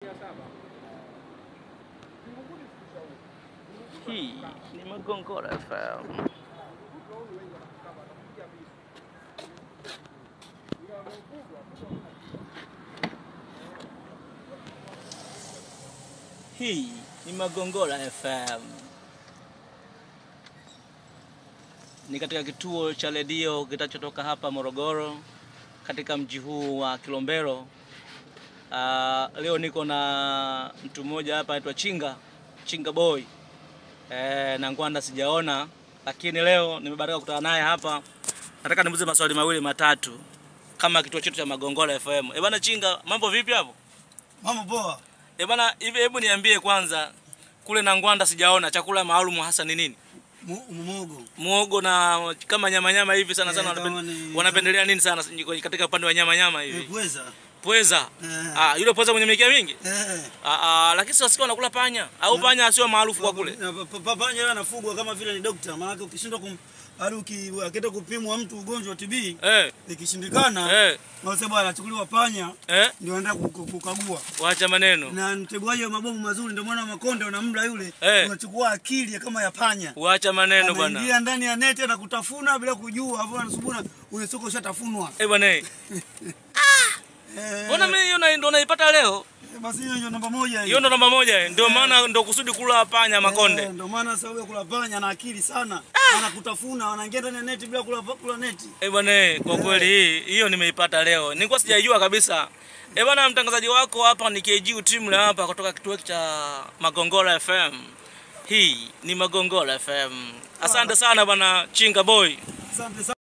Hii ni Magongora FM. Hii ni Magongora FM. Ni katika kituo cha redio kitachotoka hapa Morogoro, katika mji huu wa Kilombero. Leo niko na mtu mmoja hapa anaitwa Chinga Boy. Na Ngwanda sijaona, lakini leo nimebaraka kukutana naye hapa. Nataka nimuulize maswali mawili matatu kama kituo chetu cha Magongora FM. Bwana Chinga, mambo vipi hapo? Mambo poa. Bwana, hebu niambie kwanza, kule na Ngwanda sijaona, chakula maalum hasa ni nini? Muogo na kama nyama hivi sana wanapendelea nini sana katika upande wa nyama hivi? Pweza. Yule pweza mwenye mikia mingi? Lakini sasa wanakula panya au panya asio maarufu kwa kule? Panya anafugwa kama vile ni daktari, maana ukishindwa akenda kupimwa mtu ugonjwa wa TB, ikishindikana, wanasema bwana achukuliwa panya, ndio anaenda kukagua. Waacha maneno. Na mteguaji wa mabomu mazuri ndio maana Makonde unamla yule, unachukua akili kama ya panya. Waacha maneno bwana. Anaingia ndani ya neti na kutafuna bila kujua, hapo anasubuna ule soko ushatafunwa. Bwana. Mbona mimi hiyo ndio naipata leo? Basi hiyo ndio namba 1 hiyo. Hiyo ndio namba 1, ndio maana ndio kusudi kula panya Makonde. Ndio maana sababu kula panya na akili sana. Anakutafuna, anaingia ndani ya neti bila kula neti. Bwana, kwa kweli hiyo nimeipata leo. Nilikuwa sijajua kabisa. Bwana, mtangazaji wako hapa ni KG Team hapa kutoka kituo cha Magongora FM. Hii ni Magongora FM. Asante sana bwana Chinga Boy. Asante sana.